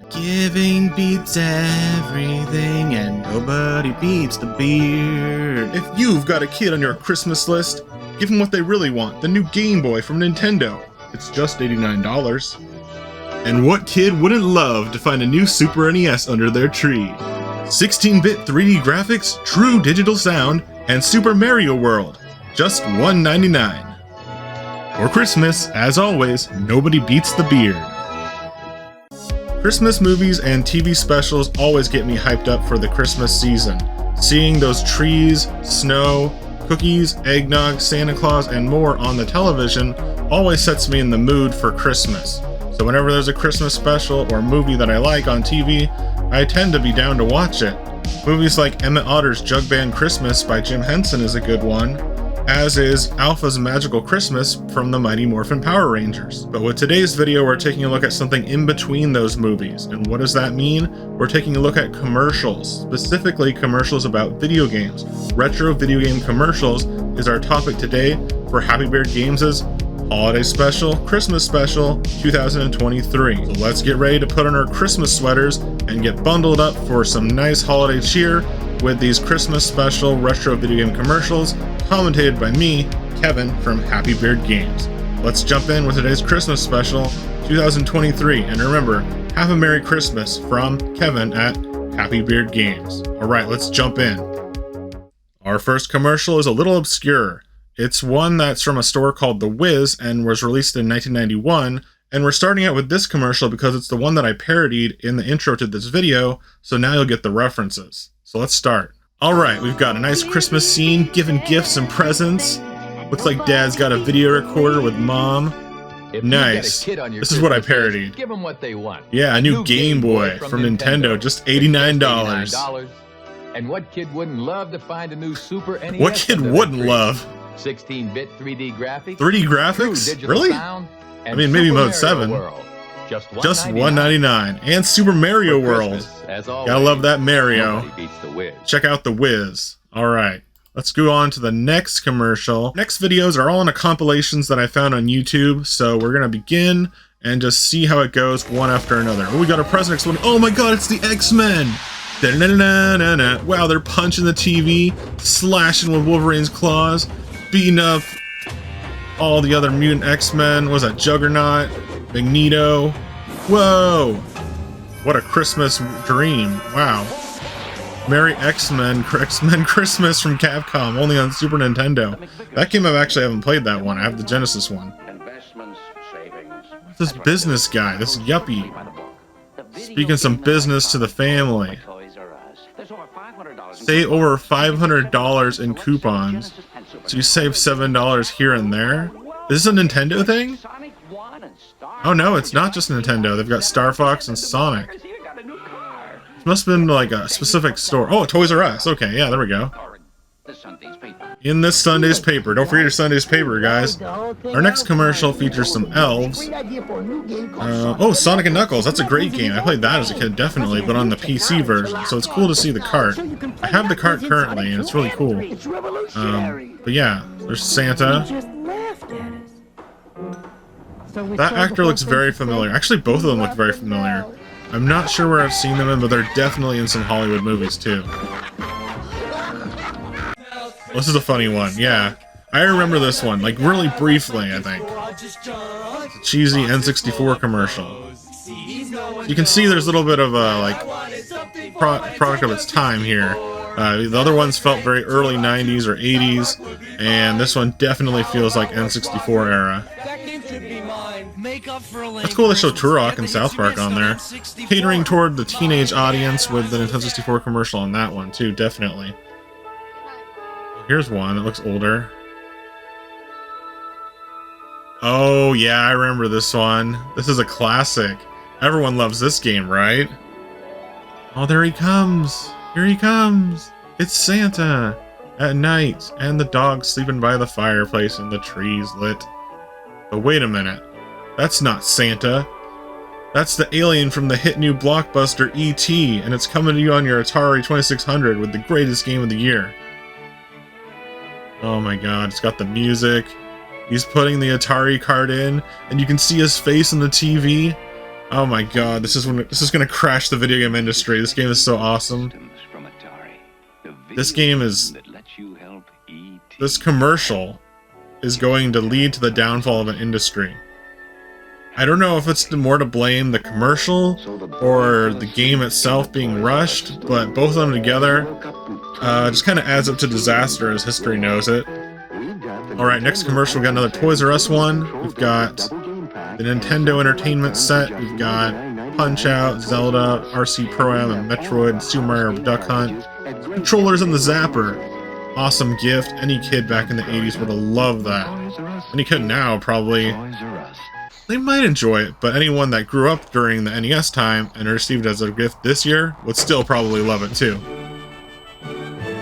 Giving beats everything and nobody beats the beard. If you've got a kid on your Christmas list, give them what they really want, the new Game Boy from Nintendo. It's just $89. And what kid wouldn't love to find a new Super NES under their tree? 16-bit 3D graphics, true digital sound, and Super Mario World. Just $199. For Christmas, as always, nobody beats the beard. Christmas movies and TV specials always get me hyped up for the Christmas season. Seeing those trees, snow, cookies, eggnog, Santa Claus, and more on the television always sets me in the mood for Christmas. So whenever there's a Christmas special or movie that I like on TV, I tend to be down to watch it. Movies like Emmett Otter's Jug Band Christmas by Jim Henson is a good one, as is Alpha's Magical Christmas from the Mighty Morphin Power Rangers. But with today's video, we're taking a look at something in between those movies. And what does that mean? We're taking a look at commercials, specifically commercials about video games. Retro video game commercials is our topic today for Happy Beard Games' Holiday Special, Christmas Special 2023. So let's get ready to put on our Christmas sweaters and get bundled up for some nice holiday cheer with these Christmas Special retro video game commercials, commentated by me, Kevin from Happy Beard Games. Let's jump in with today's Christmas Special 2023, and remember, have a Merry Christmas from Kevin at Happy Beard Games. Alright, let's jump in. Our first commercial is a little obscure. It's one that's from a store called The Wiz and was released in 1991, and we're starting out with this commercial because it's the one that I parodied in the intro to this video, so now you'll get the references. So let's start. Alright, we've got a nice Christmas scene, giving gifts and presents. Looks like Dad's got a video recorder with Mom. Nice. This is what I parodied. Give them what they want. Yeah, a new Game Boy from Nintendo, just $89. And what kid wouldn't love to find a new Super NES? What kid wouldn't love? 16-bit 3D graphics. 3D graphics? Really? I mean, maybe Mode 7. Just $199. And Super Mario World. Gotta love that Mario. Check out The Wiz. Alright, let's go on to the next commercial. Next videos are all in the compilations that I found on YouTube, so we're gonna begin and just see how it goes one after another. Oh, we got a present exploding. Oh my god, it's the X-Men! Da-na-na-na-na-na. Wow, they're punching the TV, slashing with Wolverine's claws, beating up all the other mutant X-Men. What was that, Juggernaut? Magneto? Whoa! What a Christmas dream. Wow. Merry X-Men Christmas from Capcom, only on Super Nintendo. That game I actually haven't played that one. I have the Genesis one. This business guy, this yuppie, speaking some business to the family. Save over $500 in coupons. So you save $7 here and there. Is this a Nintendo thing? Oh no, it's not just Nintendo. They've got Star Fox and Sonic. It must have been like a specific store. Oh, Toys R Us. Okay, yeah, there we go. In this Sunday's paper. Don't forget your Sunday's paper, guys. Our next commercial features some elves. Oh, Sonic and Knuckles. That's a great game. I played that as a kid, definitely, but on the PC version. So it's cool to see the cart. I have the cart currently, and it's really cool. But yeah, there's Santa. That actor looks very familiar. Actually, both of them look very familiar. I'm not sure where I've seen them in, but they're definitely in some Hollywood movies, too. This is a funny one, yeah. I remember this one, like, really briefly, I think. It's a cheesy N64 commercial. You can see there's a little bit of a, like, product of its time here. The other ones felt very early 90s or 80s, and this one definitely feels like N64 era. That's cool they show Turok and South Park on there. Catering toward the teenage audience with the Nintendo 64 commercial on that one too, definitely. Here's one that looks older. Oh yeah, I remember this one. This is a classic. Everyone loves this game, right? Oh, there he comes. Here he comes. It's Santa at night, and the dog sleeping by the fireplace and the trees lit. But wait a minute. That's not Santa. That's the alien from the hit new blockbuster E.T., and it's coming to you on your Atari 2600 with the greatest game of the year. Oh my god, it's got the music. He's putting the Atari card in, and you can see his face on the TV. Oh my god, this is gonna crash the video game industry. This game is so awesome. This game is... This commercial is going to lead to the downfall of an industry. I don't know if it's more to blame the commercial or the game itself being rushed, but both of them together just kind of adds up to disaster as history knows it. Alright, next commercial, we got another Toys R Us one. We've got the Nintendo Entertainment set. We've got Punch-Out!, Zelda, RC Pro-Am, and Metroid, and Super Mario Duck Hunt. Controllers and the Zapper. Awesome gift. Any kid back in the 80s would have loved that. Any kid now probably... They might enjoy it, but anyone that grew up during the NES time and received it as a gift this year would still probably love it too.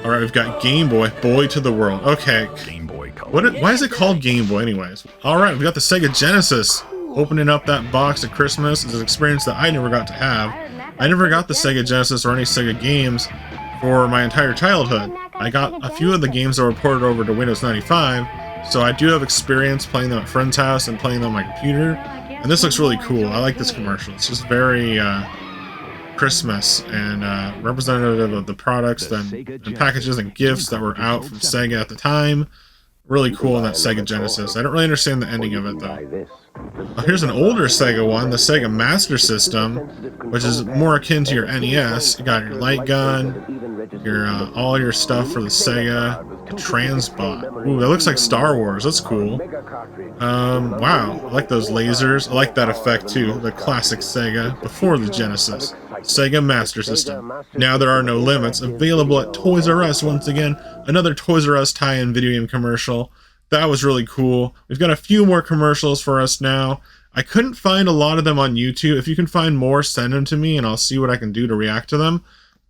Alright, we've got Game Boy, Boy to the World. Okay. Why is it called Game Boy anyways? Alright, we've got the Sega Genesis. Opening up that box at Christmas is an experience that I never got to have. I never got the Sega Genesis or any Sega games for my entire childhood. I got a few of the games that were ported over to Windows 95, so I do have experience playing them at friend's house and playing them on my computer. And this looks really cool. I like this commercial. It's just very Christmas and representative of the products and packages and gifts that were out from Sega at the time. Really cool in that Sega Genesis. I don't really understand the ending of it though. Here's an older Sega one, the Sega Master System, which is more akin to your NES. You got your light gun, your all your stuff for the Sega, the Transbot. Ooh, that looks like Star Wars. That's cool. Wow, I like those lasers. I like that effect too. The classic Sega before the Genesis. Sega Master System. Now there are no limits. Available at Toys R Us once again. Another Toys R Us tie-in video game commercial. That was really cool. We've got a few more commercials for us now. I couldn't find a lot of them on YouTube. If you can find more, send them to me and I'll see what I can do to react to them.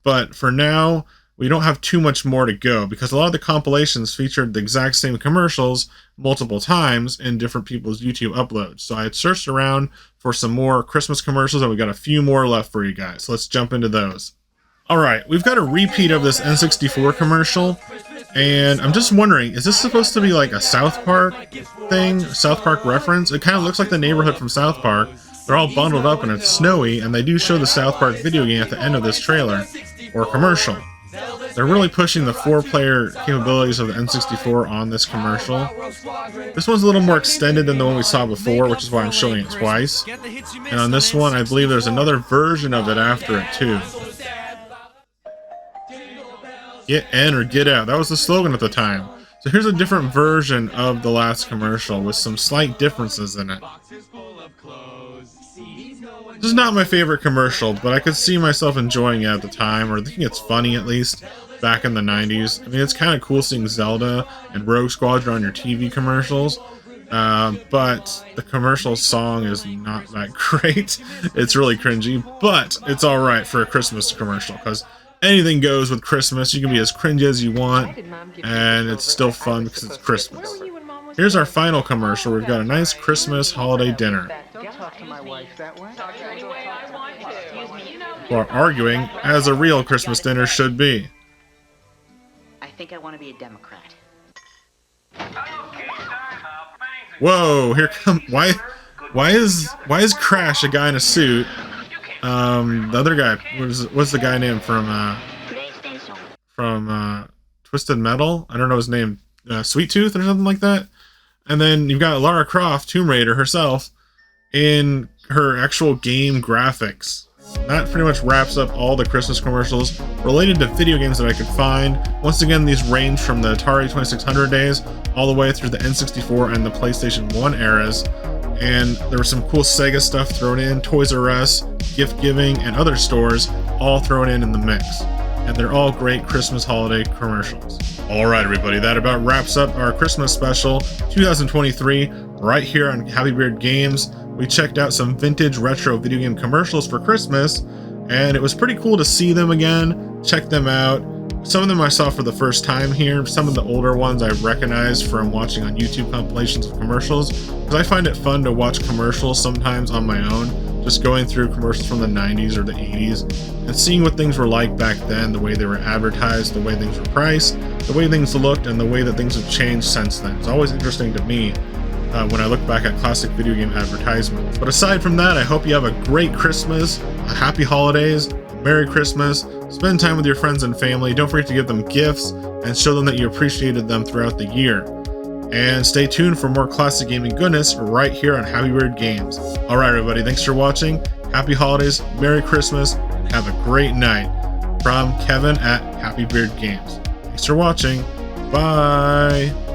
But for now, we don't have too much more to go because a lot of the compilations featured the exact same commercials multiple times in different people's YouTube uploads. So I had searched around for some more Christmas commercials and we got a few more left for you guys. So let's jump into those. Alright, we've got a repeat of this N64 commercial. And I'm just wondering, is this supposed to be like a South Park thing? South Park reference? It kind of looks like the neighborhood from South Park. They're all bundled up and it's snowy, and they do show the South Park video game at the end of this trailer, or commercial. They're really pushing the 4-player capabilities of the N64 on this commercial. This one's a little more extended than the one we saw before, which is why I'm showing it twice. And on this one, I believe there's another version of it after it too. Get in or get out. That was the slogan at the time. So here's a different version of the last commercial with some slight differences in it. This is not my favorite commercial, but I could see myself enjoying it at the time, or thinking it's funny at least, back in the 90s. I mean, it's kind of cool seeing Zelda and Rogue Squadron on your TV commercials, but the commercial song is not that great. It's really cringy, but it's alright for a Christmas commercial, because anything goes with Christmas. You can be as cringy as you want, and it's still fun because it's Christmas. Here's our final commercial. We've got a nice Christmas holiday dinner. While arguing, as a real Christmas dinner should be. I think I want to be a Democrat. Whoa! Here come why is Crash a guy in a suit? The other guy, what's the guy named from Twisted Metal? I don't know his name. Sweet Tooth or something like that. And then you've got Lara Croft, Tomb Raider herself, in her actual game graphics. That pretty much wraps up all the Christmas commercials related to video games that I could find. Once again, these range from the Atari 2600 days all the way through the N64 and the PlayStation 1 eras. And there was some cool Sega stuff thrown in, Toys R Us, gift giving, and other stores all thrown in the mix. And they're all great Christmas holiday commercials. Alright everybody, that about wraps up our Christmas special 2023 right here on Happy Beard Games. We checked out some vintage retro video game commercials for Christmas, and it was pretty cool to see them again, check them out. Some of them I saw for the first time here. Some of the older ones I recognized from watching on YouTube compilations of commercials, because I find it fun to watch commercials sometimes on my own, just going through commercials from the 90s or the 80s and seeing what things were like back then, the way they were advertised, the way things were priced, the way things looked, and the way that things have changed since then. It's always interesting to me when I look back at classic video game advertisements. But aside from that, I hope you have a great Christmas, a happy holidays, a Merry Christmas, spend time with your friends and family, don't forget to give them gifts, and show them that you appreciated them throughout the year. And stay tuned for more classic gaming goodness right here on Happy Beard Games. Alright everybody, thanks for watching, happy holidays, Merry Christmas, have a great night. From Kevin at Happy Beard Games. Thanks for watching, bye!